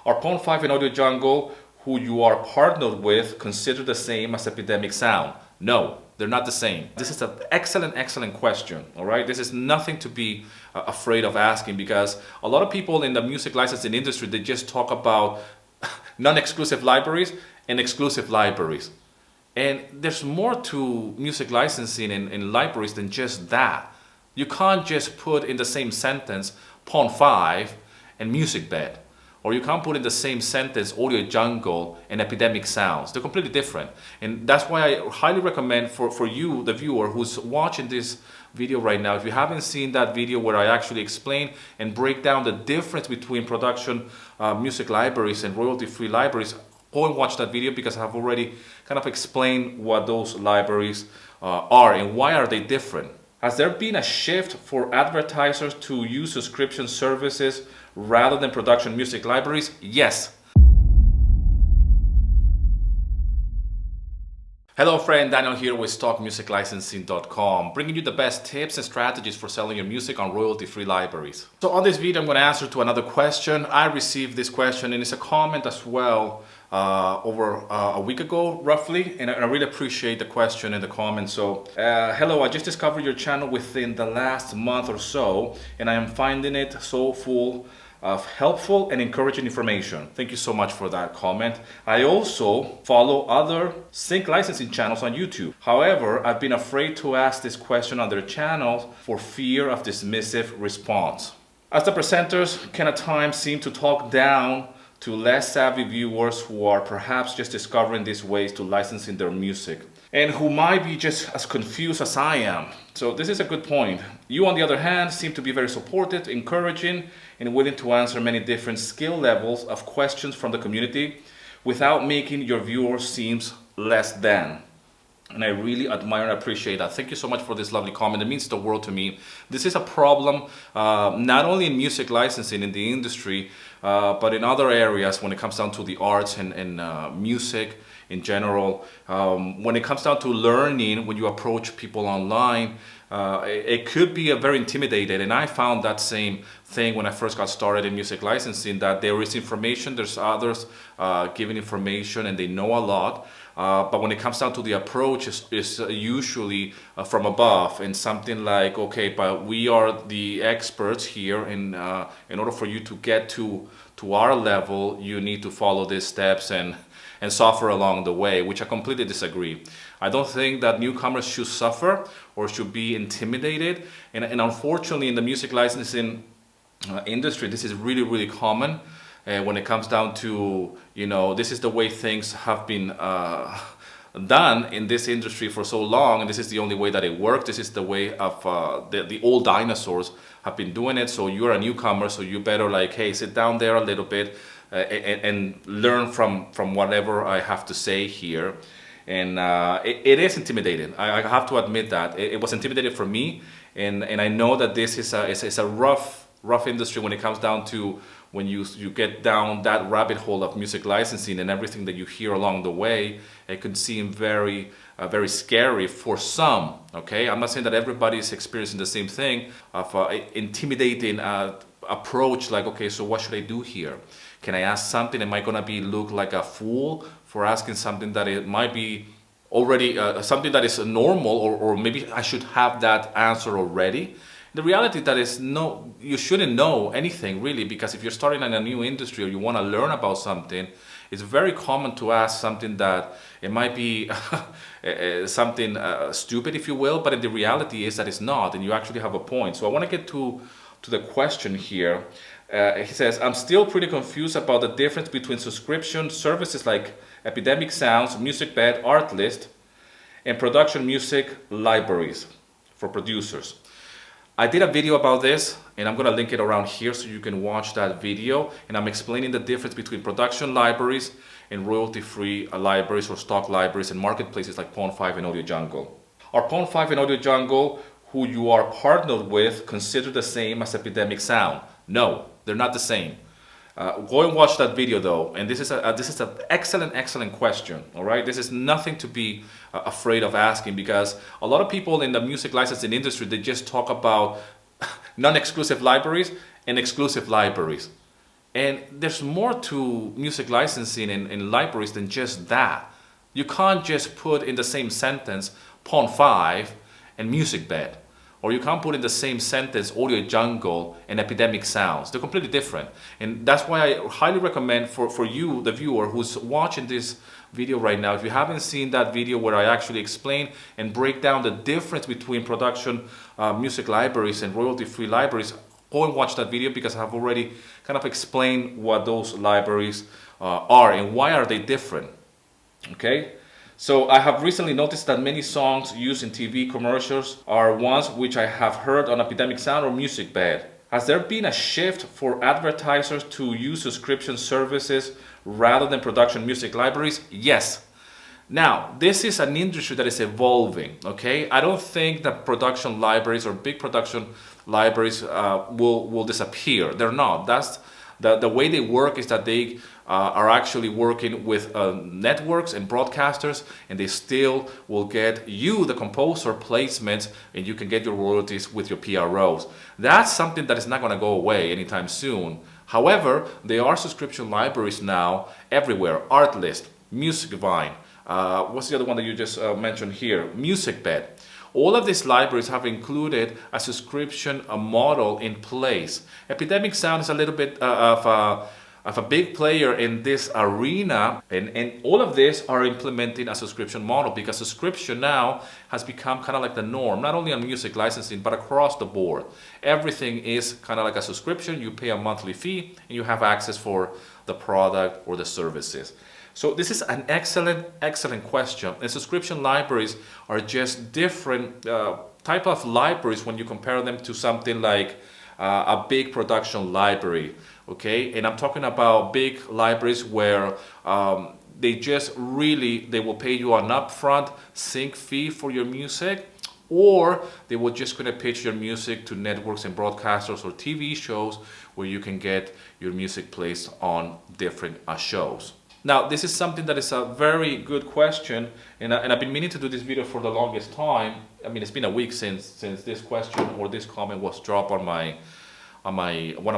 Are Pond 5 and Audio Jungle, who you are partnered with, considered the same as Epidemic Sound? No, they're not the same. This is an excellent question, all right? This is nothing to be afraid of asking, because a lot of people in the music licensing industry, they just talk about non-exclusive libraries and exclusive libraries. And there's more to music licensing and libraries than just that. You can't just put in the same sentence Pond 5 and Music Bed. Or you can't put in the same sentence Audio Jungle and Epidemic Sounds. They're completely different. And that's why I highly recommend for you, the viewer who's watching this video right now, if you haven't seen that video where I actually explain and break down the difference between production music libraries and royalty-free libraries, go and watch that video, because I've already kind of explained what those libraries are and why are they different. Has there been a shift for advertisers to use subscription services rather than production music libraries? Yes. Hello friend, Daniel here with StockMusicLicensing.com, bringing you the best tips and strategies for selling your music on royalty-free libraries. So on this video, I'm going to answer to another question. I received this question, and it's a comment as well over a week ago roughly, and I really appreciate the question and the comment. So hello, I just discovered your channel within the last month or so, and I am finding it so full of helpful and encouraging information. Thank you so much for that comment. I also follow other sync licensing channels on YouTube. However, I've been afraid to ask this question on their channels for fear of dismissive response, as the presenters can at times seem to talk down to less savvy viewers who are perhaps just discovering these ways to licensing their music, and who might be just as confused as I am. So this is a good point. You, on the other hand, seem to be very supportive, encouraging, and willing to answer many different skill levels of questions from the community without making your viewers seem less than. And I really admire and appreciate that. Thank you so much for this lovely comment. It means the world to me. This is a problem not only in music licensing in the industry, but in other areas when it comes down to the arts and music in general. When it comes down to learning, when you approach people online, it could be very intimidated. And I found that same thing when I first got started in music licensing, that there is information, there's others giving information, and they know a lot. But when it comes down to the approach, it's usually from above, and something like, okay, but we are the experts here, and in order for you to get to our level, you need to follow these steps and suffer along the way, which I completely disagree. I don't think that newcomers should suffer or should be intimidated. And unfortunately, in the music licensing industry, this is really common. When it comes down to, you know, this is the way things have been done in this industry for so long, and this is the only way that it works. This is the way of the old dinosaurs have been doing it. So you're a newcomer, so you better, like, hey, sit down there a little bit and learn from whatever I have to say here. And it is intimidating. I have to admit that it was intimidating for me, and I know that this is a rough industry when it comes down to when you get down that rabbit hole of music licensing and everything that you hear along the way. It could seem very scary for some. Okay, I'm not saying that everybody is experiencing the same thing of intimidating approach, like, okay, so what should I do here? Can I ask something? Am I gonna look like a fool for asking something that it might be already something that is normal, or maybe I should have that answer already? The reality that is, no, you shouldn't know anything really, because if you're starting in a new industry or you want to learn about something, it's very common to ask something that it might be something stupid, if you will, but the reality is that it's not, and you actually have a point. So I want to get to the question here. He says, I'm still pretty confused about the difference between subscription services like Epidemic Sounds, Music Bed, Artlist, and production music libraries for producers. I did a video about this, and I'm going to link it around here so you can watch that video, and I'm explaining the difference between production libraries and royalty-free libraries or stock libraries and marketplaces like Pond 5 and Audio Jungle. Are Pond 5 and Audio Jungle, who you are partnered with, considered the same as Epidemic Sound? No, they're not the same. Go and watch that video though, and this is an excellent question. All right, this is nothing to be afraid of asking, because a lot of people in the music licensing industry, they just talk about non-exclusive libraries and exclusive libraries. And there's more to music licensing and libraries than just that. You can't just put in the same sentence Pond5 and Music Bed. Or you can't put in the same sentence Audio Jungle and Epidemic Sounds. They're completely different. And that's why I highly recommend for you, the viewer who's watching this video right now, if you haven't seen that video where I actually explain and break down the difference between production music libraries and royalty-free libraries, go and watch that video, because I've already kind of explained what those libraries are and why are they different. Okay? So I have recently noticed that many songs used in TV commercials are ones which I have heard on Epidemic Sound or Music Bed. Has there been a shift for advertisers to use subscription services rather than production music libraries? Yes. Now, this is an industry that is evolving, okay? I don't think that production libraries or big production libraries will disappear. They're not. That's the way they work is that they are actually working with networks and broadcasters, and they still will get you, the composer, placements, and you can get your royalties with your PROs. That's something that is not going to go away anytime soon. However, there are subscription libraries now everywhere. Artlist, Musicvine, what's the other one that you just mentioned here? MusicBed. All of these libraries have included a subscription model in place. Epidemic Sound is a little bit of a big player in this arena, and all of this are implementing a subscription model, because subscription now has become kind of like the norm, not only on music licensing but across the board. Everything is kind of like a subscription. You pay a monthly fee and you have access for the product or the services. So this is an excellent question. And subscription libraries are just different type of libraries when you compare them to something like a big production library, okay? And I'm talking about big libraries where they will pay you an upfront sync fee for your music, or they will just going to pitch your music to networks and broadcasters or TV shows where you can get your music placed on different shows. Now, this is something that is a very good question, and I've been meaning to do this video for the longest time. I mean, it's been a week since this question or this comment was dropped on one of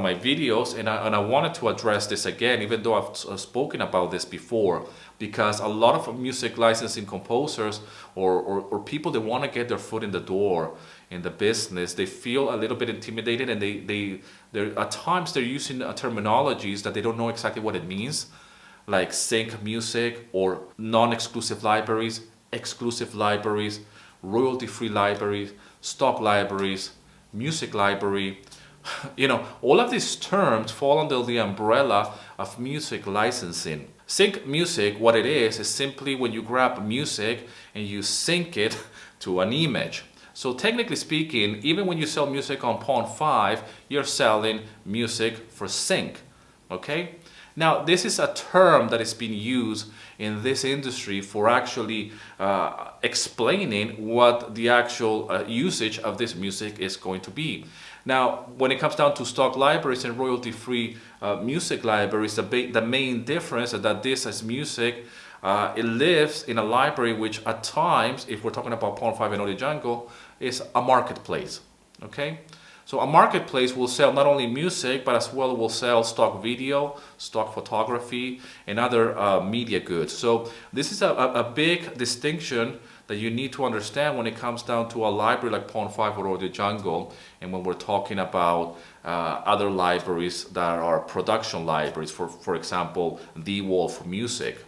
my videos, and I wanted to address this again, even though I've spoken about this before, because a lot of music licensing composers or people that want to get their foot in the door in the business, they feel a little bit intimidated, and they're at times they're using terminologies that they don't know exactly what it means, like sync music or non-exclusive libraries, exclusive libraries, royalty-free libraries, stock libraries, music library. You know, all of these terms fall under the umbrella of music licensing. Sync music, what it is simply when you grab music and you sync it to an image. So technically speaking, even when you sell music on Pond5, you're selling music for sync, okay? Now, this is a term that is being used in this industry for actually explaining what the actual usage of this music is going to be. Now, when it comes down to stock libraries and royalty-free music libraries, the main difference is that this as music, it lives in a library which at times, if we're talking about Pond5 and Audio Jungle, is a marketplace, okay? So a marketplace will sell not only music, but as well will sell stock video, stock photography, and other media goods. So this is a big distinction that you need to understand when it comes down to a library like Pond5 or Audio Jungle, and when we're talking about other libraries that are production libraries, for example, The Wall for Music.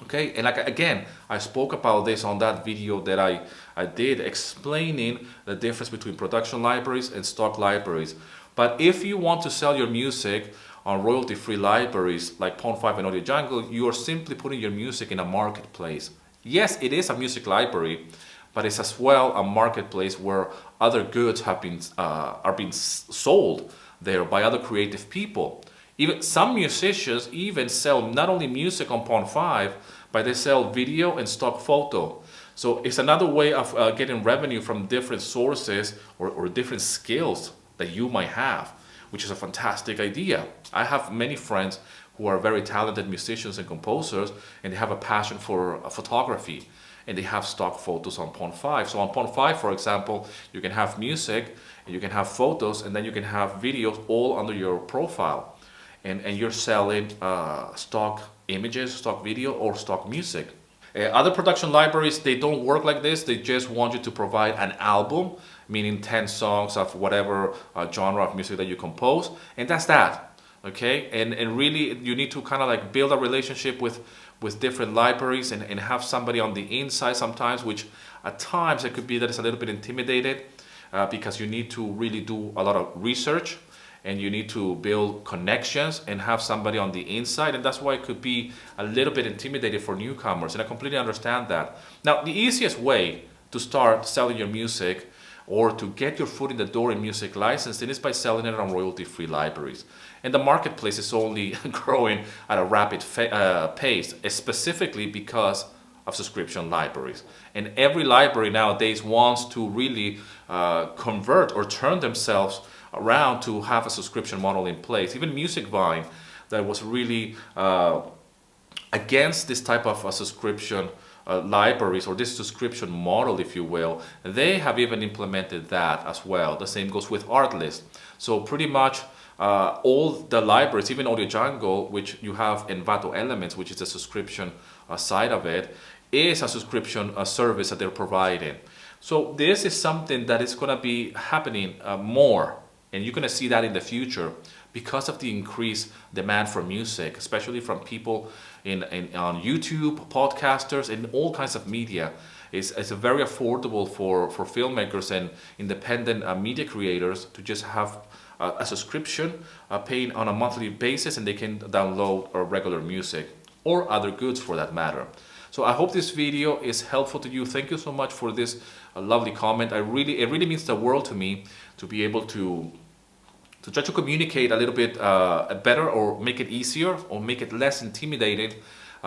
Okay, and like again, I spoke about this on that video that I did explaining the difference between production libraries and stock libraries. But if you want to sell your music on royalty-free libraries like Pond5 and Audio Jungle, you are simply putting your music in a marketplace. Yes, it is a music library, but it's as well a marketplace where other goods are being sold there by other creative people. Even some musicians even sell not only music on Pond5, but they sell video and stock photo. So it's another way of getting revenue from different sources or different skills that you might have, which is a fantastic idea. I have many friends who are very talented musicians and composers, and they have a passion for photography, and they have stock photos on Pond5. So on Pond5, for example, you can have music, and you can have photos, and then you can have videos all under your profile. and you're selling stock images, stock video, or stock music. Other production libraries, they don't work like this. They just want you to provide an album, meaning 10 songs of whatever genre of music that you compose, and that's that. Okay, and really you need to kind of like build a relationship with different libraries and have somebody on the inside sometimes, which at times it could be that it's a little bit intimidated because you need to really do a lot of research and you need to build connections and have somebody on the inside, and that's why it could be a little bit intimidating for newcomers, and I completely understand that. Now, the easiest way to start selling your music or to get your foot in the door in music licensing is by selling it on royalty-free libraries. And the marketplace is only growing at a rapid pace, specifically because of subscription libraries. And every library nowadays wants to really convert or turn themselves around to have a subscription model in place. Even MusicVine, that was really against this type of subscription libraries or this subscription model, if you will, they have even implemented that as well. The same goes with Artlist. So pretty much all the libraries, even Audio Jungle, which you have Envato Elements, which is the subscription side of it, is a subscription service that they're providing. So this is something that is going to be happening more, and you're going to see that in the future because of the increased demand for music, especially from people on YouTube, podcasters, and all kinds of media. It's very affordable for filmmakers and independent media creators to just have a subscription paying on a monthly basis, and they can download regular music or other goods for that matter. So I hope this video is helpful to you. Thank you so much for this lovely comment. It really means the world to me to be able to try to communicate a little bit better, or make it easier, or make it less intimidating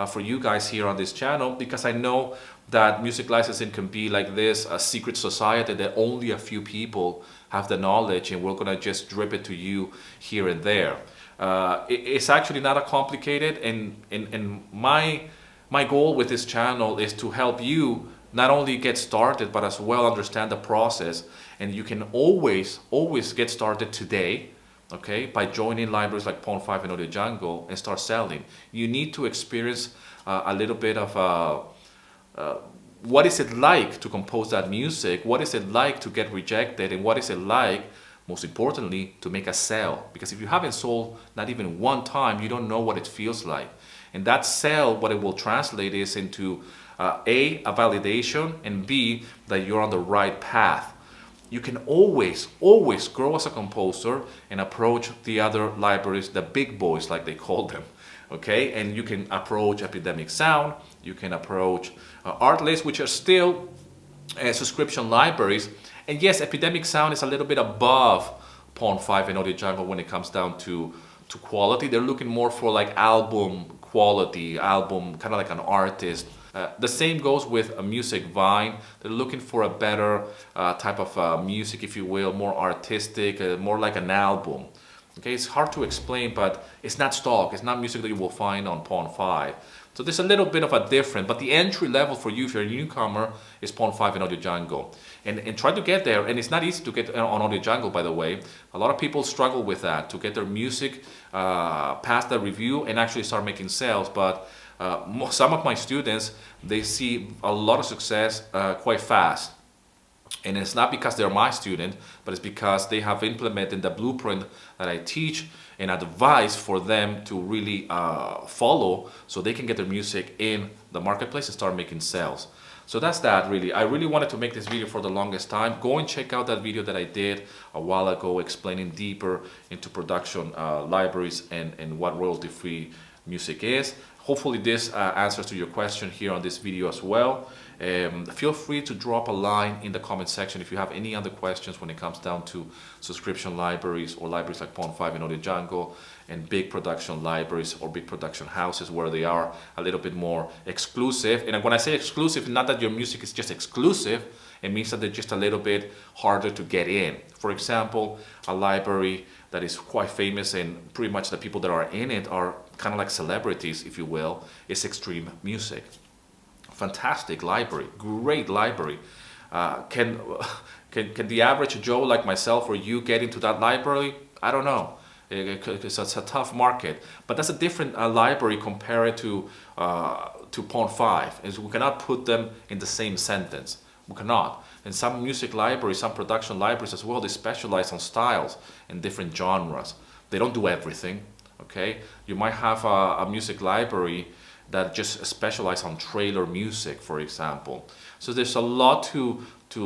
for you guys here on this channel, because I know that music licensing can be like this, a secret society that only a few people have the knowledge, and we're gonna just drip it to you here and there. It's actually not that complicated, and my goal with this channel is to help you not only get started, but as well understand the process. And you can always get started today, okay, by joining libraries like Pond5 and Audio Jungle and start selling. You need to experience a little bit of what is it like to compose that music, what is it like to get rejected, and what is it like, most importantly, to make a sale. Because if you haven't sold not even one time, you don't know what it feels like. And that sale, what it will translate is into A, a validation, and B, that you're on the right path. You can always grow as a composer and approach the other libraries, the big boys like they call them, okay? And you can approach Epidemic Sound, you can approach Artlist, which are still subscription libraries. And yes, Epidemic Sound is a little bit above Pond5 and Audio Jungle when it comes down to quality. They're looking more for like album quality, album, kind of like an artist. The same goes with MusicVine. They're looking for a better type of music, if you will, more artistic, more like an album. Okay, it's hard to explain, but it's not stock. It's not music that you will find on Pond5. So there's a little bit of a difference, but the entry level for you, if you're a newcomer, is Pond5 and Audio Jungle. And try to get there, and it's not easy to get on Audio Jungle, by the way. A lot of people struggle with that, to get their music past the review and actually start making sales, but some of my students, they see a lot of success quite fast. And it's not because they're my student, but it's because they have implemented the blueprint that I teach and advise for them to really follow, so they can get their music in the marketplace and start making sales. So that's that, really. I really wanted to make this video for the longest time. Go and check out that video that I did a while ago explaining deeper into production libraries and what royalty-free music is. Hopefully this answers to your question here on this video as well. Feel free to drop a line in the comment section if you have any other questions when it comes down to subscription libraries or libraries like Pond5 and Audio Jungle, and big production libraries or big production houses where they are a little bit more exclusive. And when I say exclusive, not that your music is just exclusive, it means that they're just a little bit harder to get in. For example, a library that is quite famous and pretty much the people that are in it are kind of like celebrities, if you will, is Extreme Music. Fantastic library, great library. Can the average Joe like myself or you get into that library? I don't know. It's a tough market, but that's a different library compared to 0.5. Is we cannot put them in the same sentence. We cannot. And some music libraries, some production libraries as well, they specialize on styles and different genres. They don't do everything. Okay, you might have a music library that just specialize on trailer music, for example. So there's a lot to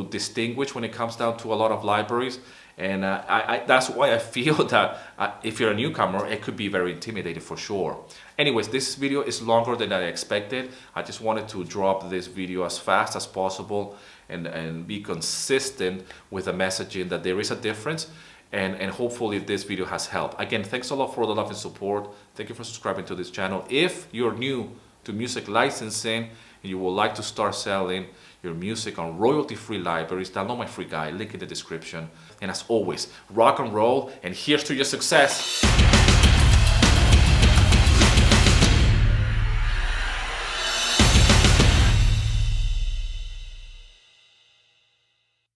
distinguish when it comes down to a lot of libraries. And that's why I feel that if you're a newcomer, it could be very intimidating for sure. Anyways, this video is longer than I expected. I just wanted to drop this video as fast as possible and be consistent with the messaging that there is a difference. And hopefully this video has helped. Again, thanks a lot for the love and support. Thank you for subscribing to this channel. If you're new to music licensing and you would like to start selling your music on royalty-free libraries, download my free guide, link in the description. And as always, rock and roll, and here's to your success.